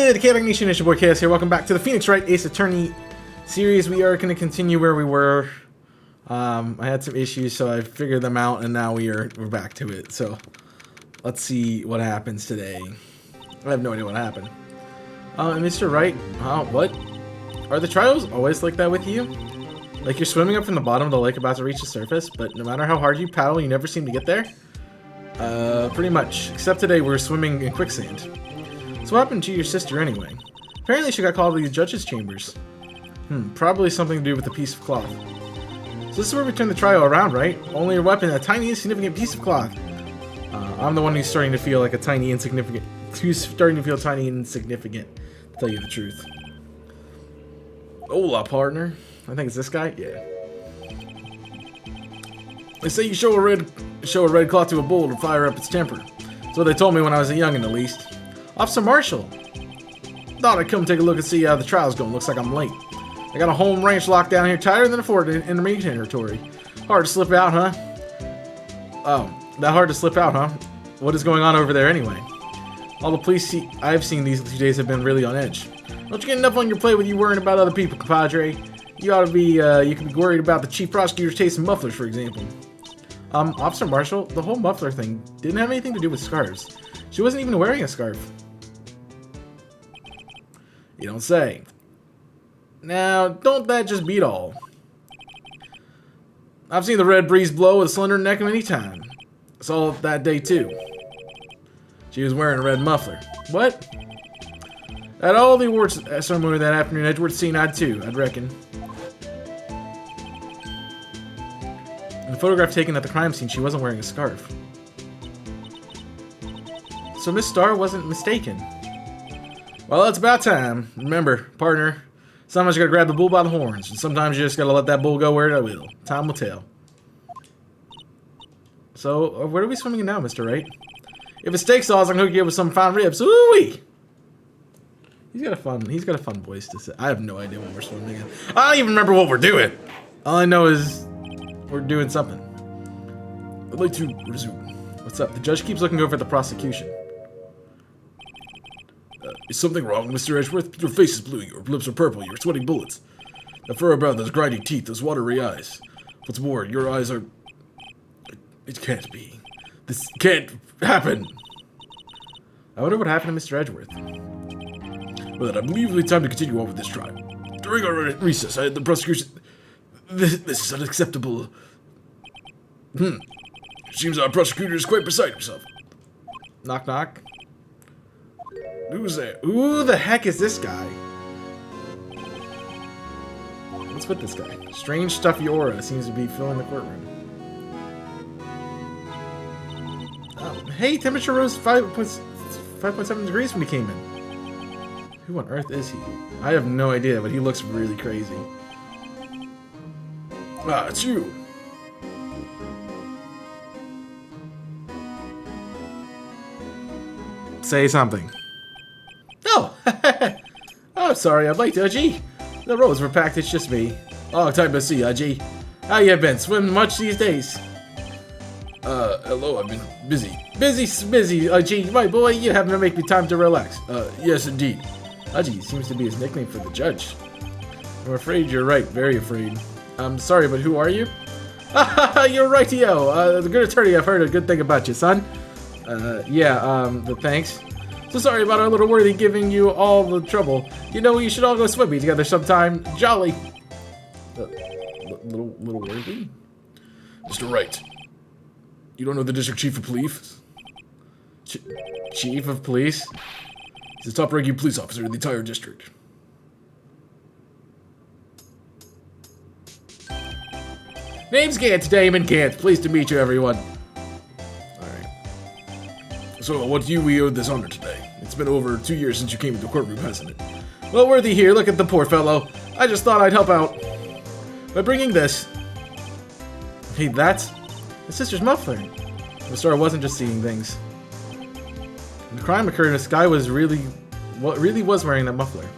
Good, Chaotic Nation, it's your boy Chaos here. Welcome back to the Phoenix Wright Ace Attorney series. We are going to continue where we were. I had some issues, so I figured them out, and now we're back to it. So, let's see what happens today. I have no idea what happened. Mr. Wright, what? Are the trials always like that with you? Like you're swimming up from the bottom of the lake about to reach the surface, but no matter how hard you paddle, you never seem to get there? Pretty much. Except today we're swimming in quicksand. So what happened to your sister anyway? Apparently she got called to the judge's chambers. Probably something to do with the piece of cloth. So this is where we turn the trial around, right? Only your weapon, a tiny insignificant piece of cloth. I'm the one who's starting to feel like a tiny insignificant. Who's starting to feel tiny and insignificant, to tell you the truth. Hola, partner. I think it's this guy. Yeah. They say you show a red cloth to a bull to fire up its temper. That's what they told me when I was a youngin', at least. Officer Marshall. Thought I'd come take a look and see how the trial's going. Looks like I'm late. I got a home ranch locked down here tighter than a fort in the Marine territory. Hard to slip out, huh? Oh, that hard to slip out, huh? What is going on over there anyway? All the police I've seen these 2 days have been really on edge. Don't you get enough on your plate with you worrying about other people, compadre? You ought to be, you could be worried about the chief prosecutor's taste in mufflers, for example. Officer Marshall, the whole muffler thing didn't have anything to do with scarves. She wasn't even wearing a scarf. You don't say. Now, don't that just beat all? I've seen the red breeze blow with a slender neck many times. Saw it that day, too. She was wearing a red muffler. What? At all the awards ceremony that afternoon, Edward's seen I'd too, I'd reckon. In the photograph taken at the crime scene, she wasn't wearing a scarf. So Miss Starr wasn't mistaken. Well, it's about time. Remember, partner, sometimes you gotta grab the bull by the horns, and sometimes you just gotta let that bull go where it will. Time will tell. So, where are we swimming in now, Mr. Wright? If it's steak sauce, I can hook you up with some fine ribs. Ooh-wee! He's got a fun voice to say. I have no idea what we're swimming in. I don't even remember what we're doing. All I know is we're doing something. I'd like to resume. What's up? The judge keeps looking over at the prosecution. Is something wrong, Mr. Edgeworth? Your face is blue, your lips are purple, you're sweating bullets. The fur about those grinding teeth, those watery eyes. What's more, your eyes are... It can't be. This can't happen. I wonder what happened to Mr. Edgeworth. Well, I believe it's time to continue on with this trial. During our recess, the prosecution... This is unacceptable. Seems our prosecutor is quite beside himself. Knock, knock. Who's there? Who the heck is this guy? What's with this guy? Strange stuffy aura seems to be filling the courtroom. Oh, hey, temperature rose 5.7 degrees when he came in. Who on earth is he? I have no idea, but he looks really crazy. Ah, it's you. Say something. Oh! Oh, sorry, I'd like to. Gee, the roads were packed, it's just me. Oh, time to see, gee. How you been? Swimming much these days? Hello, I've been busy. Busy, gee, my boy, you haven't to make me time to relax. Yes, indeed. Gee seems to be his nickname for the judge. I'm afraid you're right, very afraid. I'm sorry, but who are you? You're right, yo. The good attorney, I've heard a good thing about you, son. Thanks. So sorry about our little worthy giving you all the trouble. You know, you should all go swimming together sometime. Jolly. Little worthy? Mr. Wright. You don't know the district chief of police? Chief of police? He's the top-ranking police officer in the entire district. Name's Gant, Damon Gant. Pleased to meet you, everyone. So, what do we owe this honor today? It's been over 2 years since you came into the courtroom, hasn't it? Well, worthy here, look at the poor fellow. I just thought I'd help out by bringing this. Hey, that's his sister's muffler. The star wasn't just seeing things. When the crime occurred, this guy was really was wearing that muffler.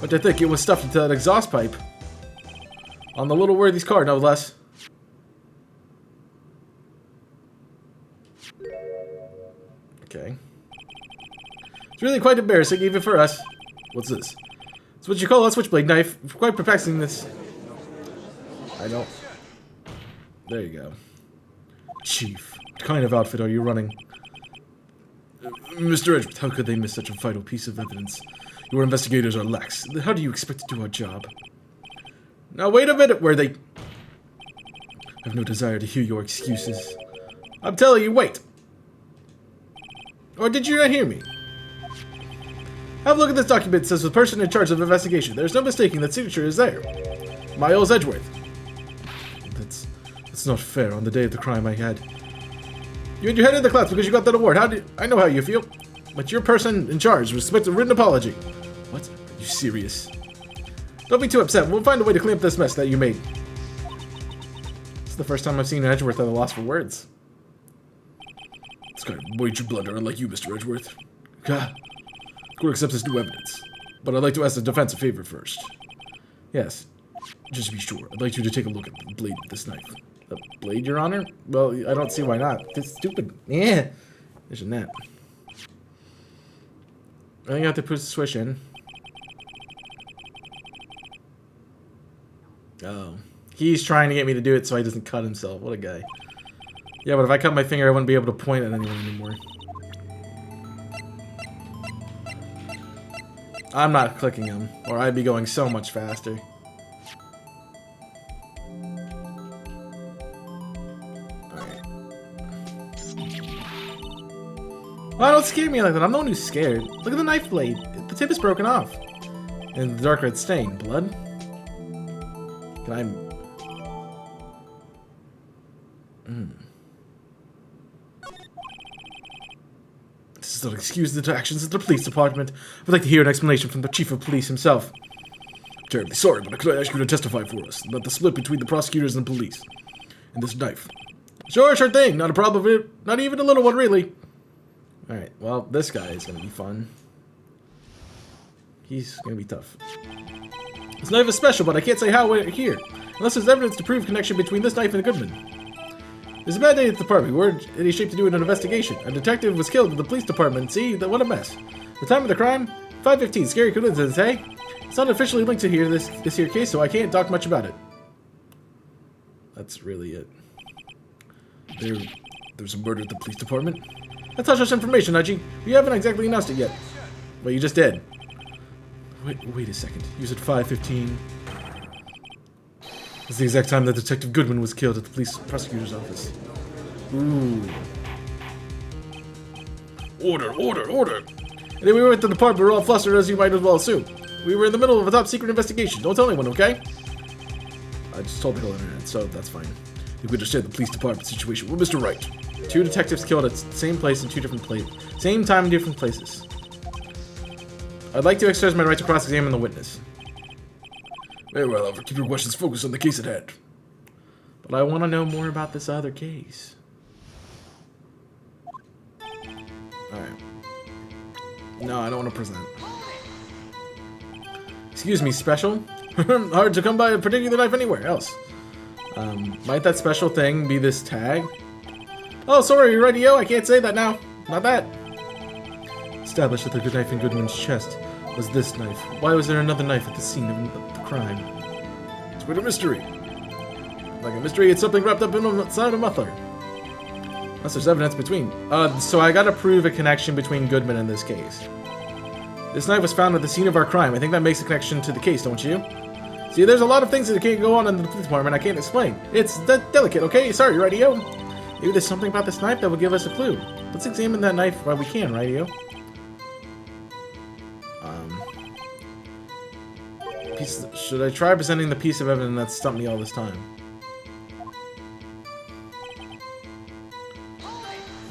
But I think it was stuffed into that exhaust pipe. On the little worthy's car, no less. Okay. It's really quite embarrassing, even for us. What's this? It's what you call a switchblade knife. Quite perplexing, this. I don't... There you go. Chief, what kind of outfit are you running? Mr. Edgeworth, how could they miss such a vital piece of evidence? Your investigators are lax. How do you expect to do our job? Now wait a minute, I have no desire to hear your excuses. I'm telling you, wait! Or did you not hear me? Have a look at this document. It says the person in charge of the investigation. There's no mistaking that signature is there. Miles Edgeworth. That's not fair. On the day of the crime I had. You had your head in the clouds because you got that award. I know how you feel. But your person in charge expects a written apology. What? Are you serious? Don't be too upset. We'll find a way to clean up this mess that you made. It's the first time I've seen Edgeworth at a loss for words. This guy major blunder, unlike you, Mr. Edgeworth. God. Court accepts this new evidence. But I'd like to ask the defense a favor first. Yes. Just to be sure, I'd like you to take a look at the blade of this knife. The blade, Your Honor? Well, I don't see why not. It's stupid. Yeah. There's a net. I think I have to put the switch in. Oh. He's trying to get me to do it so he doesn't cut himself. What a guy. Yeah, but if I cut my finger, I wouldn't be able to point at anyone anymore. I'm not clicking him, or I'd be going so much faster. Alright. Well, don't scare me like that. I'm the one who's scared. Look at the knife blade. The tip is broken off. And the dark red stain. Blood? Can I... This does not excuse the actions of the police department. I would like to hear an explanation from the chief of police himself. I'm terribly sorry, but could I ask you to testify for us about the split between the prosecutors and police and this knife? Sure thing. Not a problem. Not even a little one, really. Alright, well, this guy is going to be fun. He's going to be tough. This knife is special, but I can't say how we're here, unless there's evidence to prove connection between this knife and Goodman. It's a bad day at the department. We're in any shape to do an investigation. A detective was killed in the police department. See, what a mess. The time of the crime? 5:15. Scary coincidence, hey? It's not officially linked to this here case, so I can't talk much about it. That's really it. There's a murder at the police department? That's hush information, Nudgy. You haven't exactly announced it yet. Well, you just did. Wait a second. You said 5:15. It's the exact time that Detective Goodman was killed at the police prosecutor's office. Ooh. Order. And then we went to the department. We were all flustered, as you might as well assume. We were in the middle of a top secret investigation. Don't tell anyone, okay? I just told the whole internet, so that's fine. You understand the police department situation. Well, Mr. Wright. 2 detectives killed at the same place in 2 different places. Same time in different places. I'd like to exercise my right to cross-examine the witness. Very well, Alfred. Keep your questions focused on the case at hand. But I want to know more about this other case. Alright. No, I don't want to present. Excuse me, special? Hard to come by a particular knife anywhere else. Might that special thing be this tag? Oh, sorry, radio. I can't say that now. Not that. Established that the good knife in Goodman's chest was this knife. Why was there another knife at the scene of the crime? It's quite a mystery. Like a mystery, it's something wrapped up inside a muffler. Unless there's evidence between. So I gotta prove a connection between Goodman and this case. This knife was found at the scene of our crime. I think that makes a connection to the case, don't you? See, there's a lot of things that can't go on in the police department I can't explain. It's delicate, okay? Sorry, radio. Maybe there's something about this knife that will give us a clue. Let's examine that knife while we can, radio. Should I try presenting the piece of evidence that stumped me all this time?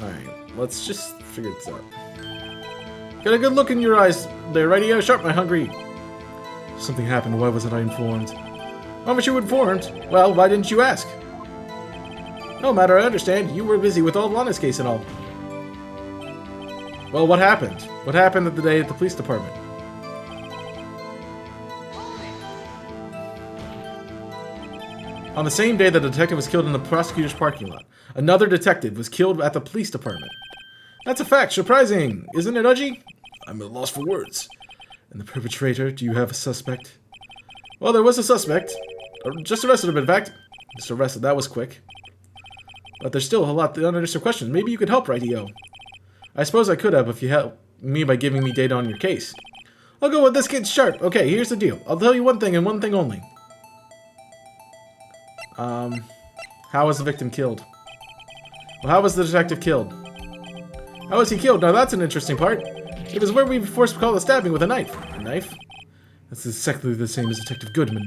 Alright, let's just figure this out. Got a good look in your eyes there, radio. Sharp, my hungry. Something happened. Why wasn't I informed? Why weren't you informed? Well, why didn't you ask? No matter, I understand. You were busy with old Lana's case and all. Well, what happened? What happened at the day at the police department? On the same day that the detective was killed in the prosecutor's parking lot, another detective was killed at the police department. That's a fact. Surprising, isn't it, Udgy? I'm at a loss for words. And the perpetrator, do you have a suspect? Well, there was a suspect. Just arrested him, in fact. Just arrested, that was quick. But there's still a lot of unanswered questions. Maybe you could help, Rightio. I suppose I could have if you helped me by giving me data on your case. I'll go with this kid's sharp. Okay, here's the deal. I'll tell you one thing and one thing only. How was the victim killed? Well, how was the detective killed? How was he killed? Now that's an interesting part. It was where we first recall the stabbing with a knife. A knife? That's exactly the same as Detective Goodman.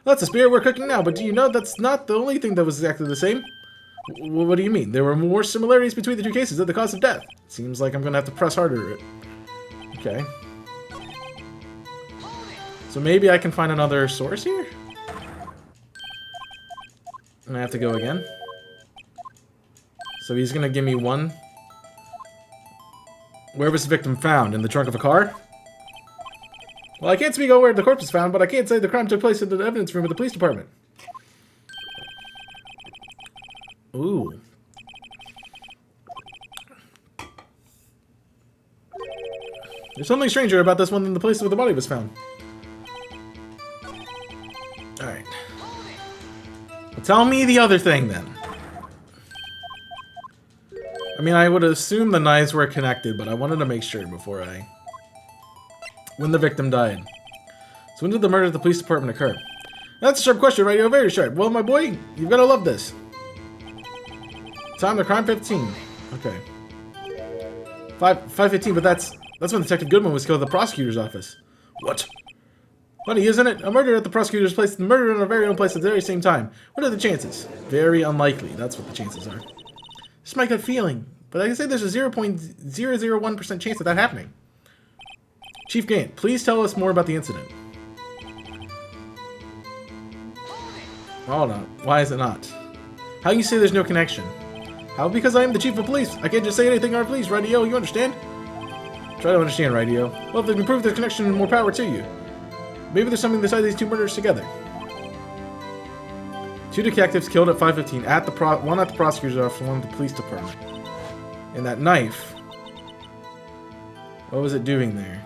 Well, that's a spirit we're cooking now, but do you know that's not the only thing that was exactly the same? What do you mean? There were more similarities between the two cases than the cause of death. Seems like I'm gonna have to press harder. Okay. So maybe I can find another source here? And I have to go again. So he's gonna give me one. Where was the victim found? In the trunk of a car? Well, I can't speak on where the corpse was found, but I can't say the crime took place in the evidence room of the police department. Ooh. There's something stranger about this one than the place where the body was found. Alright. Well, tell me the other thing, then. I mean, I would assume the knives were connected, but I wanted to make sure before I... When the victim died. So when did the murder at the police department occur? That's a sharp question, right? You're very sharp. Well, my boy, you've got to love this. Time to crime 15. Okay. 5:15, but that's when Detective Goodman was killed at the prosecutor's office. What? Funny, isn't it? A murder at the prosecutor's place and a murder in our very own place at the very same time. What are the chances? Very unlikely. That's what the chances are. Just my gut feeling. But like I say, there's a 0.001% chance of that happening. Chief Gant, please tell us more about the incident. Hold on. Why is it not? How you say there's no connection? How? Because I am the chief of police. I can't just say anything on police, Rightio. You understand? Try to understand, Rightio. Well, if they can prove there's connection, more power to you. Maybe there's something beside these two murders together. Two detectives killed at 5:15. One at the prosecutor's office, one at the police department. And that knife. What was it doing there?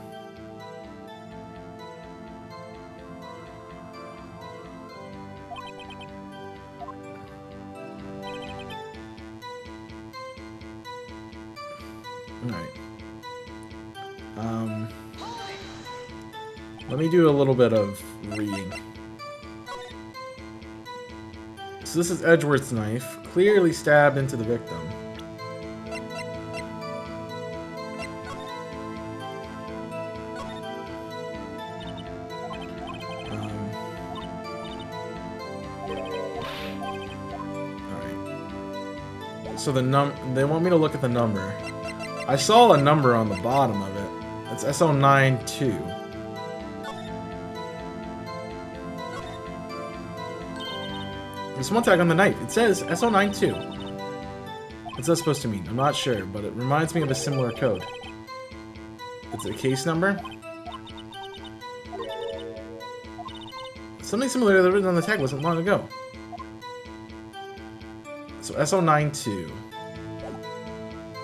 Alright. Let me do a little bit of reading. So this is Edgeworth's knife, clearly stabbed into the victim. Alright. So they want me to look at the number. I saw a number on the bottom of it. It's SO92. There's one tag on the knife. It says SO92. What's that supposed to mean? I'm not sure, but it reminds me of a similar code. It's a case number. Something similar to the written on the tag wasn't long ago. So SO92.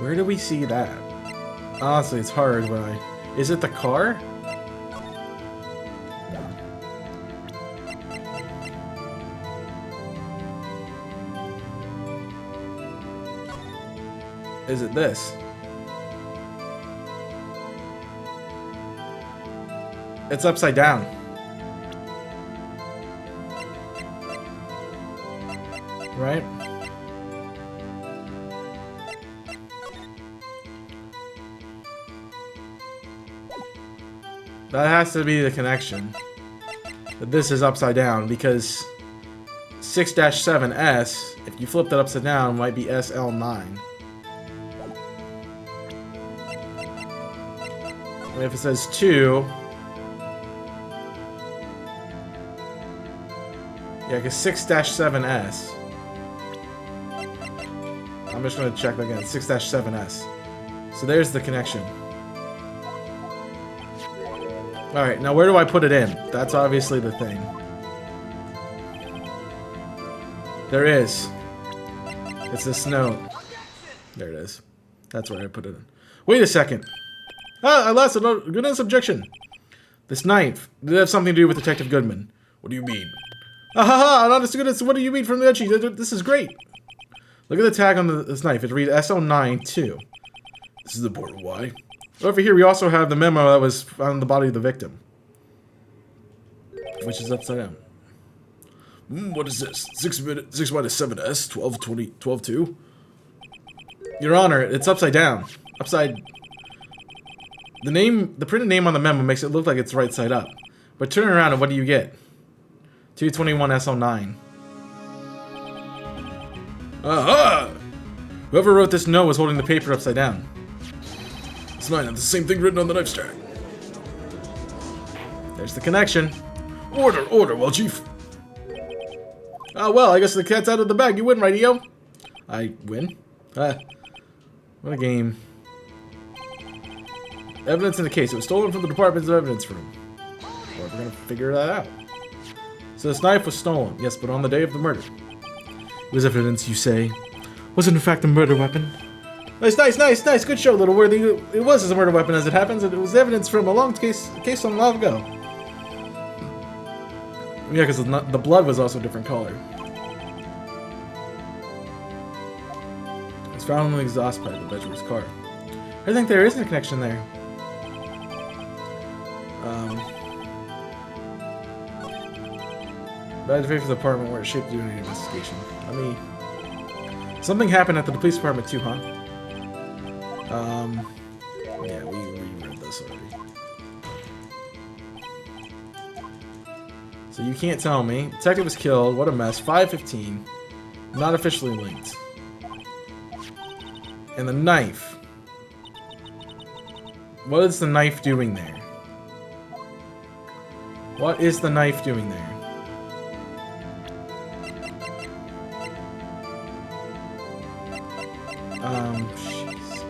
Where do we see that? Honestly, it's hard when I... Is it the car? Is it this? It's upside down. Right? That has to be the connection. That this is upside down because 6-7S, if you flip that upside down, might be SL9. And if it says 2, yeah, because 6-7S. I'm just going to check again. 6-7S. So there's the connection. Alright, now where do I put it in? That's obviously the thing. There is. It's this note. There it is. That's where I put it in. Wait a second. Ah, at last, goodness objection. This knife, did it have something to do with Detective Goodman? What do you mean? Ah ha ha, honest to goodness, what do you mean from the edgy? This is great. Look at the tag on this knife. It reads SO92. This is important. Why? Over here, we also have the memo that was found on the body of the victim, which is upside down. What is this? 6 minus 7S, 12:2? Your Honor, it's upside down. The printed name on the memo makes it look like it's right side up. But turn it around and what do you get? 221 SO9. Aha! Whoever wrote this note was holding the paper upside down. It's not the same thing written on the knife tag. There's the connection. Order, well, Chief. Ah, well, I guess the cat's out of the bag. You win, right, EO? I win? What a game. Evidence in the case. It was stolen from the Department's evidence room. Well, we're gonna figure that out. So this knife was stolen. Yes, but on the day of the murder. It was evidence, you say. Was it in fact a murder weapon? Nice. Good show, little worthy. It was a murder weapon as it happens. It was evidence from a long case a long ago. Yeah, because the blood was also a different color. It's found in the exhaust pipe of Bedford's car. I think there is a connection there. Bad faith for the department where it shaped doing an investigation. Something happened at the police department too, huh? Yeah, we read this already. So you can't tell me. Detective was killed. What a mess. 5:15. Not officially linked. And the knife. What is the knife doing there? What is the knife doing there? Jeez.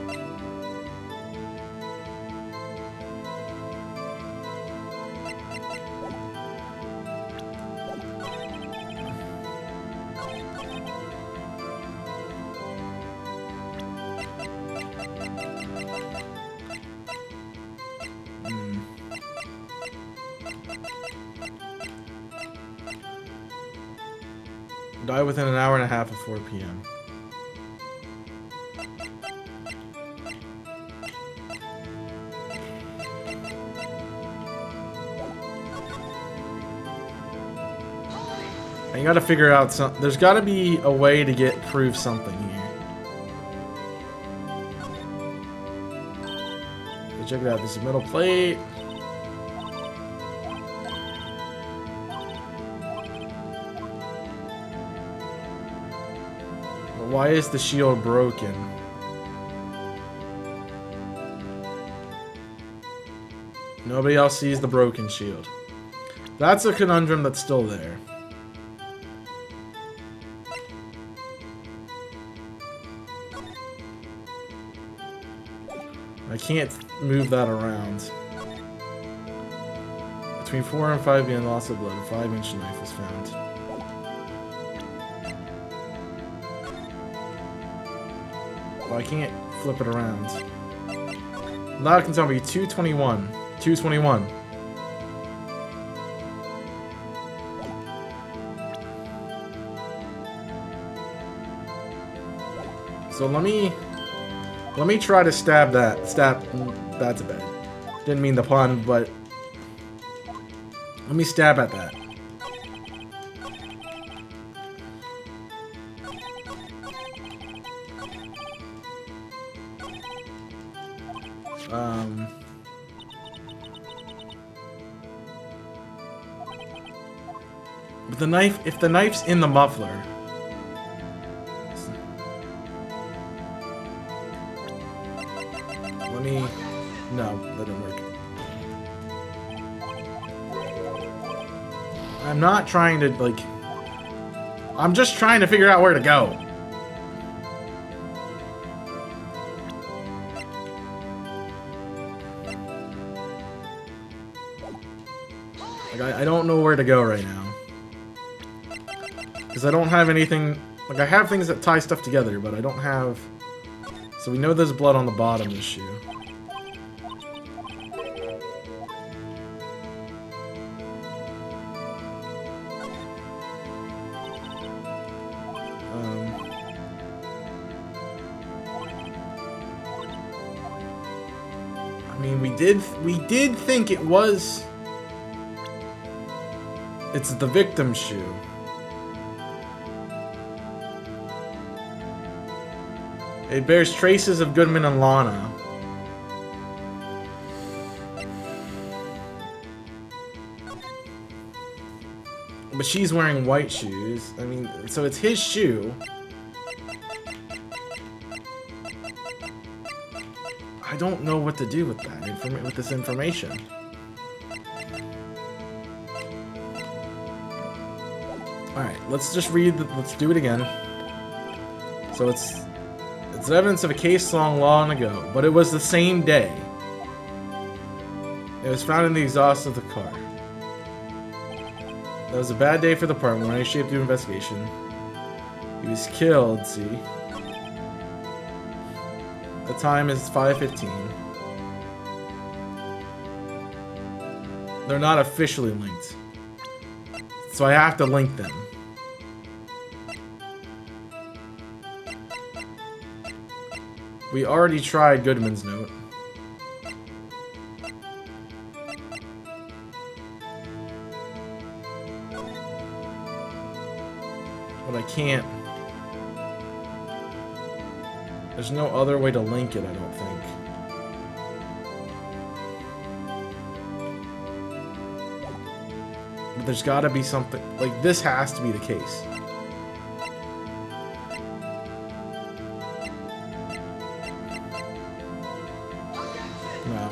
Die within an hour and a half of 4 p.m. You gotta figure out some. There's gotta be a way to prove something here. Okay, check it out. This is a metal plate. But why is the shield broken? Nobody else sees the broken shield. That's a conundrum that's still there. I can't move that around. Between 4 and 5 being loss of blood, a 5-inch knife was found. Well, I can't flip it around. Now it can tell me 221. 221. So let me try to stab that. That's a bad. Didn't mean the pun, but let me stab at that. But the knife, if the knife's in the muffler. No, that didn't work. I'm not trying to, like... I'm just trying to figure out where to go. Like, I don't know where to go right now. Because I don't have anything... Like, I have things that tie stuff together, but I don't have... So we know there's blood on the bottom of the shoe. we did think it was. It's the victim's shoe. It bears traces of Goodman and Lana. But she's wearing white shoes. I mean, so it's his shoe. I don't know what to do with that with this information. All right, let's just read. Let's do it again. So it's evidence of a case long ago, but it was the same day. It was found in the exhaust of the car. That was a bad day for the department when I shaped the investigation. He was killed, see? The time is 5:15. They're not officially linked. So I have to link them. We already tried Goodman's note. But I can't. There's no other way to link it, I don't think. But there's gotta be something. Like, this has to be the case. No,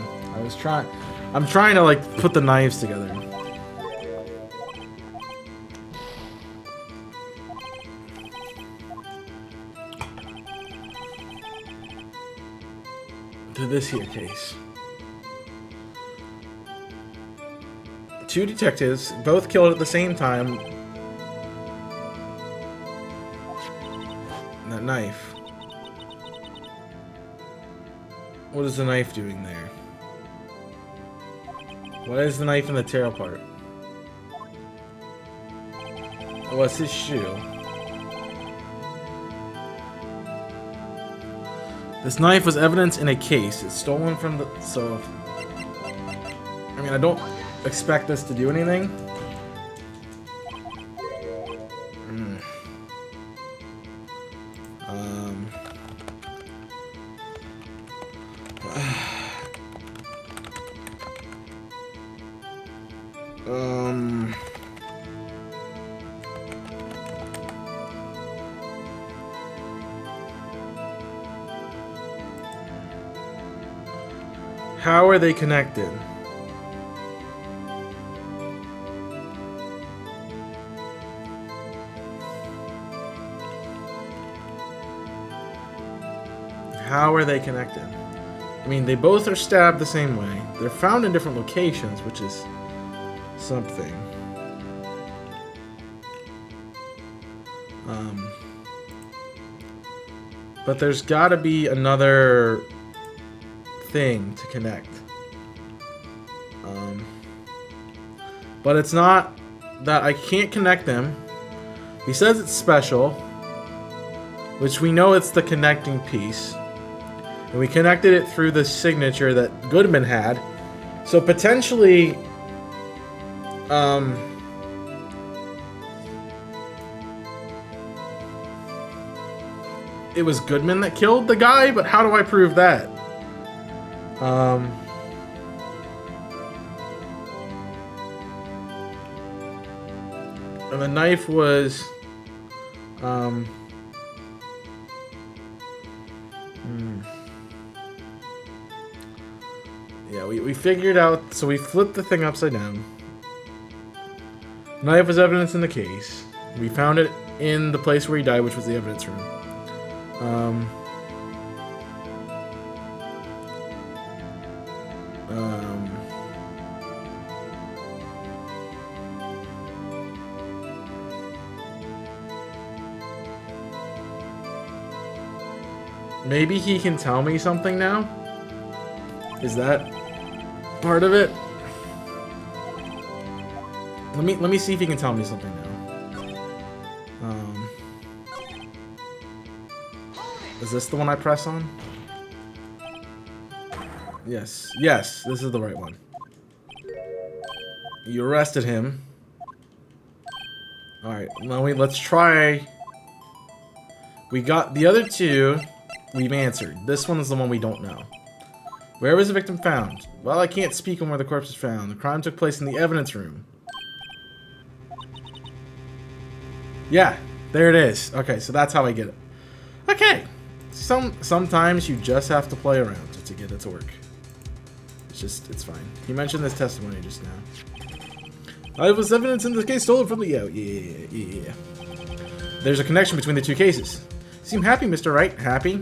I'm trying to, like, put the knives together. To this here case. Two detectives, both killed at the same time. And that knife. What is the knife doing there? What is the knife in the tail part? Oh, it's his shoe. This knife was evidence in a case. It's stolen from the... So... I mean, I don't expect this to do anything. How are they connected? How are they connected? I mean, they both are stabbed the same way. They're found in different locations, which is something. But there's gotta be another thing to connect. But it's not that I can't connect them. He says it's special, which we know it's the connecting piece. And we connected it through the signature that Goodman had. So potentially, it was Goodman that killed the guy, but how do I prove that? And the knife was, yeah, we figured out, so we flipped the thing upside down. Knife was evidence in the case. We found it in the place where he died, which was the evidence room. Maybe he can tell me something now? Is that part of it? Let me see if he can tell me something now. Is this the one I press on? Yes. Yes, this is the right one. You arrested him. Alright, now let's try... We got the other two, we've answered. This one is the one we don't know. Where was the victim found? Well, I can't speak on where the corpse was found. The crime took place in the evidence room. Yeah, there it is. Okay, so that's how I get it. Okay. Sometimes you just have to play around to get it to work. It's fine. He mentioned this testimony just now. I was evidence in this case stolen from the... Yeah. There's a connection between the two cases. You seem happy, Mr. Wright. Happy?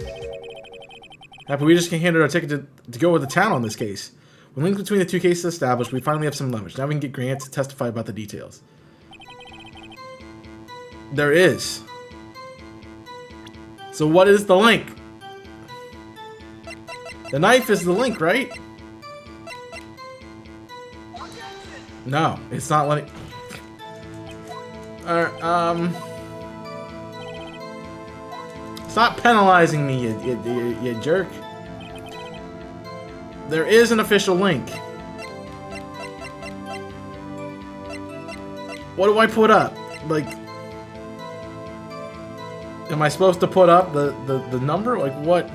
Happy we just handed our ticket to go with the town on this case. When links between the two cases established, we finally have some leverage. Now we can get Grant to testify about the details. There is. So what is the link? The knife is the link, right? No, it's not letting... Stop penalizing me, you jerk. There is an official link. What do I put up? Like... Am I supposed to put up the number? Like what?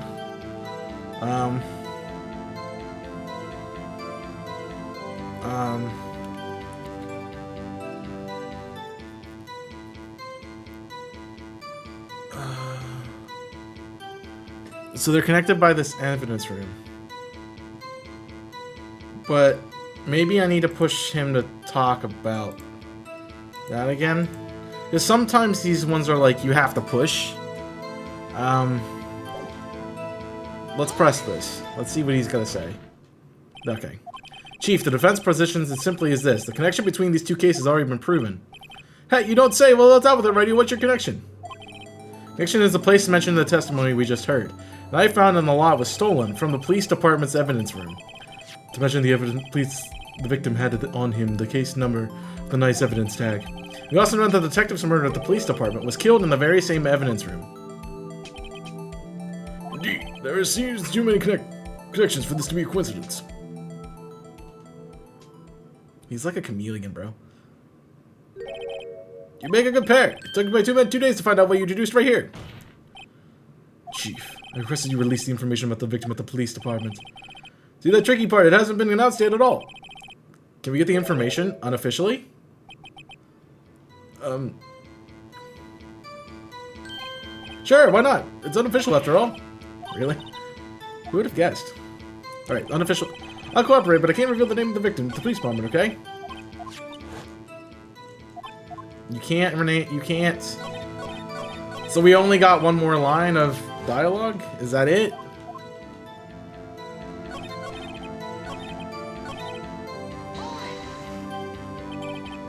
So they're connected by this evidence room. But maybe I need to push him to talk about that again. Because sometimes these ones are like, you have to push. Let's press this. Let's see what he's gonna say. Okay. Chief, the defense positions it simply as this. The connection between these two cases has already been proven. Hey, you don't say. Well, let's out with it, Righty. What's your connection? Connection is the place mentioned in the testimony we just heard. The knife found in the lot was stolen from the police department's evidence room. To mention the evidence, the victim had on him the case number, the nice evidence tag. We also know that the detectives who murdered at the police department was killed in the very same evidence room. Indeed, there seems too many connections for this to be a coincidence. He's like a chameleon, bro. You make a good pair. It took me 2 days to find out what you introduced right here. Chief, I requested you release the information about the victim at the police department. See that tricky part? It hasn't been announced yet at all. Can we get the information unofficially? Sure, why not? It's unofficial after all. Really? Who would have guessed? Alright, unofficial. I'll cooperate, but I can't reveal the name of the victim to the police department, okay? You can't, Renee, you can't. So we only got one more line of dialogue? Is that it?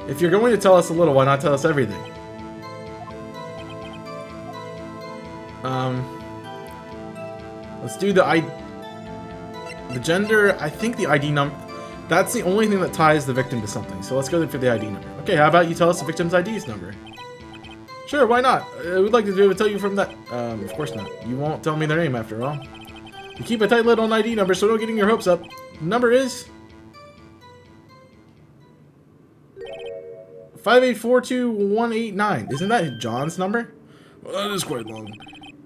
If you're going to tell us a little, why not tell us everything? Let's do the gender. I think the ID number. That's the only thing that ties the victim to something. So let's go for the ID number. Okay, how about you tell us the victim's ID's number? Sure, why not? I would like to be able to tell you from that. Of course not. You won't tell me their name after all. You keep a tight lid on ID numbers, so don't get your hopes up. The number is 5842189. Isn't that John's number? Well, that is quite long.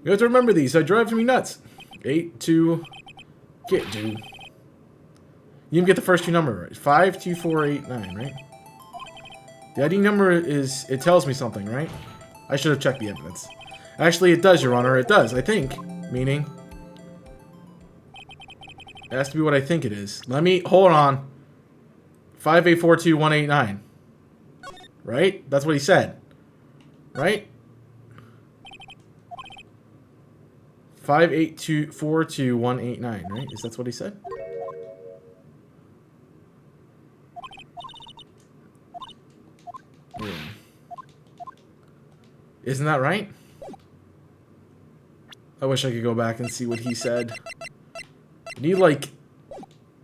You have to remember these. I drive me nuts. 82. Get dude. You can get the first two numbers right. 52489, right? The ID number is. It tells me something, right? I should have checked the evidence. Actually, it does, Your Honor. It does, I think. Meaning, it has to be what I think it is. Let me hold on. 5842189. Right? That's what he said. Right? 582422189, right? Is that what he said? Yeah. Isn't that right? I wish I could go back and see what he said. I need, like,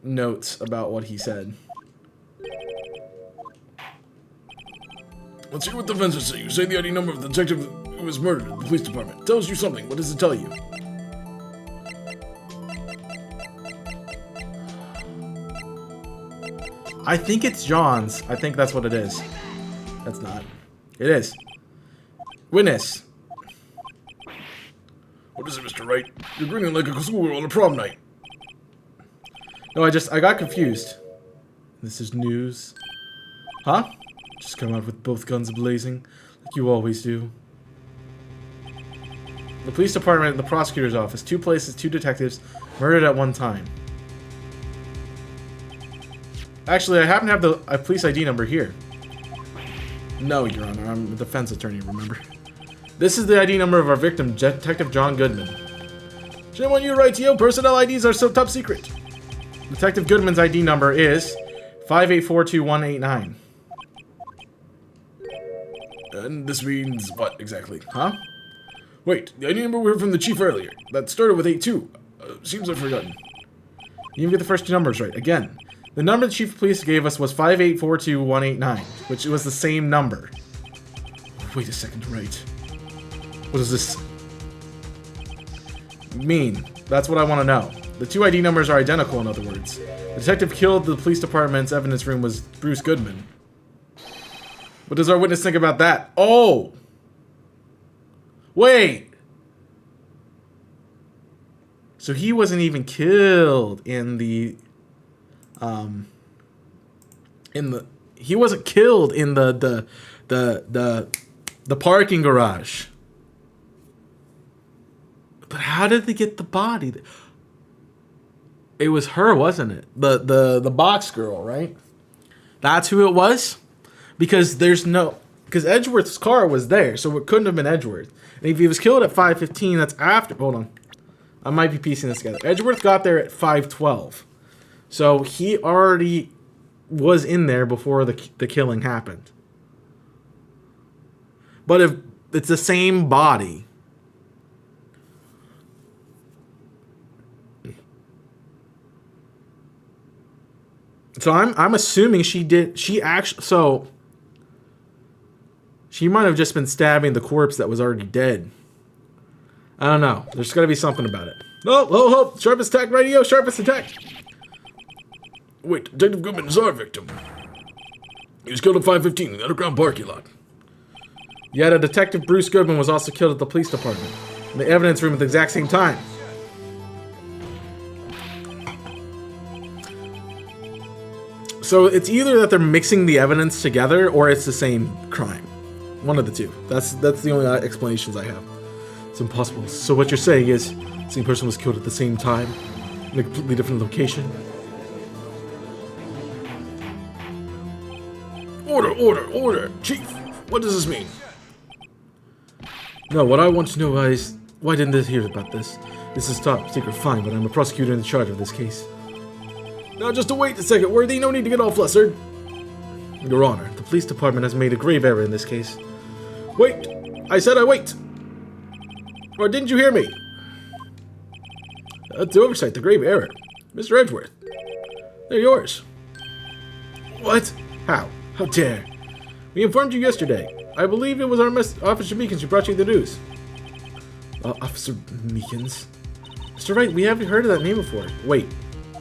notes about what he said. Let's hear what the defense say. You say the ID number of the detective who was murdered at the police department. It tells you something. What does it tell you? I think it's John's. I think that's what it is. That's not. It is. Witness. What is it, Mr. Wright? You're grinning like a school on a prom night. No, I got confused. This is news. Huh? Just come out with both guns blazing, like you always do. The police department and the prosecutor's office. 2 places, 2 detectives, murdered at one time. Actually, I happen to have the police ID number here. No, Your Honor, I'm a defense attorney, remember? This is the ID number of our victim, Detective John Goodman. Shame on you, Wrightio. Personnel IDs are so top secret. Detective Goodman's ID number is 5842189. And this means what exactly? Huh? Wait, the ID number we heard from the chief earlier. That started with 82. Seems I've forgotten. You didn't get the first 2 numbers right. Again, the number the chief of police gave us was 5842189, which was the same number. Wait a second, Wright. What does this mean? That's what I want to know. The 2 ID numbers are identical, in other words. The detective killed the police department's evidence room was Bruce Goodman. What does our witness think about that? Oh! Wait! So he wasn't even killed in the... He wasn't killed in the parking garage. But how did they get the body? It was her, wasn't it? The box girl, right? That's who it was? Because because Edgeworth's car was there, so it couldn't have been Edgeworth. And if he was killed at 5:15, that's after. Hold on. I might be piecing this together. Edgeworth got there at 5:12. So he already was in there before the killing happened. But if it's the same body, so I'm assuming she might have just been stabbing the corpse that was already dead. I don't know. There's got to be something about it. Oh, sharpest attack, radio, sharpest attack. Wait, Detective Goodman is our victim. He was killed at 5:15 in the underground parking lot. Yet a Detective Bruce Goodman was also killed at the police department, in the evidence room at the exact same time. So it's either that they're mixing the evidence together, or it's the same crime. One of the two. That's the only explanations I have. It's impossible. So what you're saying is, the same person was killed at the same time, in a completely different location? Order! Chief, what does this mean? No, what I want to know is, why didn't they hear about this? This is top secret, fine, but I'm a prosecutor in charge of this case. Now just wait a second, Worthy, no need to get all flustered. Your Honor, the police department has made a grave error in this case. Wait! I said I wait! Or didn't you hear me? The oversight, the grave error. Mr. Edgeworth, they're yours. What? How? How dare? We informed you yesterday. I believe it was our Officer Meekins who brought you the news. Officer Meekins? Mr. Wright, we haven't heard of that name before. Wait.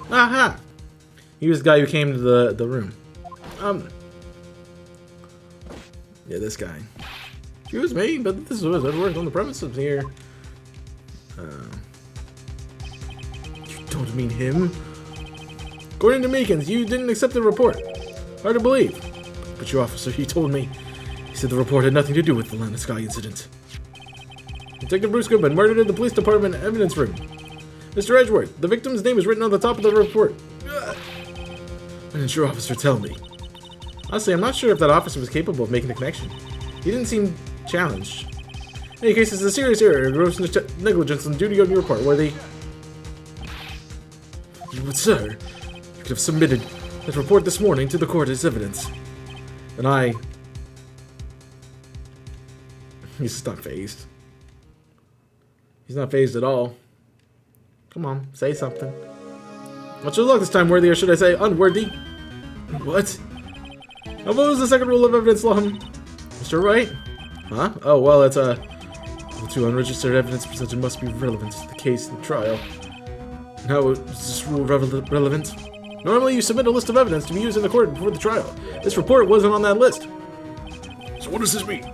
Aha! He was the guy who came to the room. Yeah, this guy. Excuse me, but this was Edgeworth on the premises here. You don't mean him? According to Meekins, you didn't accept the report. Hard to believe. But your officer, he told me. He said the report had nothing to do with the Land and Sky incident. Detective Bruce Goodman murdered in the police department evidence room. Mr. Edgeworth, the victim's name is written on the top of the report. Why didn't your officer tell me? Honestly, I'm not sure if that officer was capable of making the connection. He didn't seem challenged. In any case, it's a serious error, gross negligence on duty on your part, Worthy. But sir, you could have submitted that report this morning to the court as evidence. And he's just not fazed. He's not fazed at all. Come on, say something. What's your luck this time, Worthy, or should I say unworthy? What? How was the second rule of evidence law? Mr. Wright? Huh? Oh, well, it's to unregistered evidence presented must be relevant to the case and trial. And how is this rule relevant? Normally, you submit a list of evidence to be used in the court before the trial. This report wasn't on that list. So what does this mean?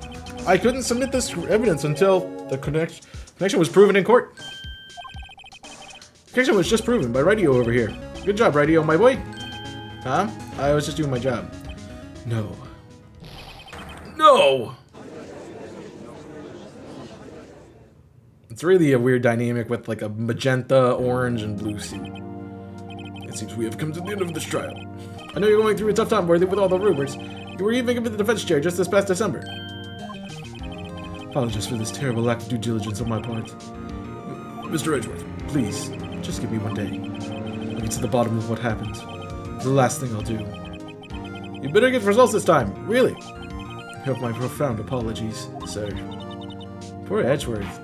I couldn't submit this evidence until the connection was proven in court. Connection was just proven by Radio over here. Good job, Radio, my boy. Huh? I was just doing my job. No. No! It's really a weird dynamic with like a magenta, orange, and blue suit. It seems we have come to the end of this trial. I know you're going through a tough time with all the rumors. You were even given the defense chair just this past December. Apologies for this terrible lack of due diligence on my part. Mr. Edgeworth, Please, just give me one day. I'll get to the bottom of what happened. It's the last thing I'll do. You better get results this time, really. I hope my profound apologies, sir. Poor Edgeworth.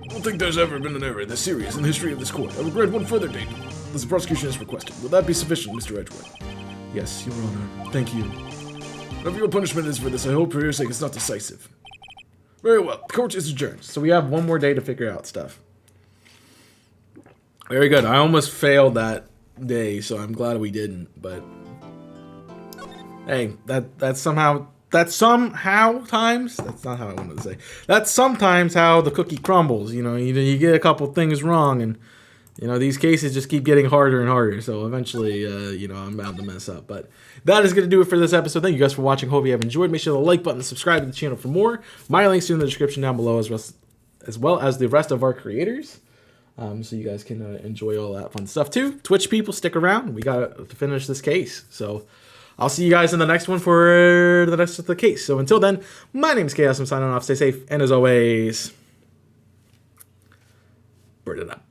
I don't think there's ever been an error this serious in the history of this court. I would grant one further date, as the prosecution has requested. Will that be sufficient, Mr. Edgeworth? Yes, Your Honor. Thank you. Whatever your punishment is for this, I hope for your sake it's not decisive. Very well. The court is adjourned. So we have one more day to figure out stuff. Very good. I almost failed that day, so I'm glad we didn't. But hey, that's sometimes that's not how I wanted to say. That's sometimes how the cookie crumbles. You know, you get a couple things wrong, and you know these cases just keep getting harder and harder. So eventually, I'm bound to mess up. But that is going to do it for this episode. Thank you guys for watching. Hope you have enjoyed. Make sure to like button and subscribe to the channel for more. My links are in the description down below, as well as the rest of our creators. So you guys can enjoy all that fun stuff too. Twitch people, stick around. We got to finish this case. So I'll see you guys in the next one for the rest of the case. So until then, my name is Chaos. I'm signing off. Stay safe. And as always, burn it up.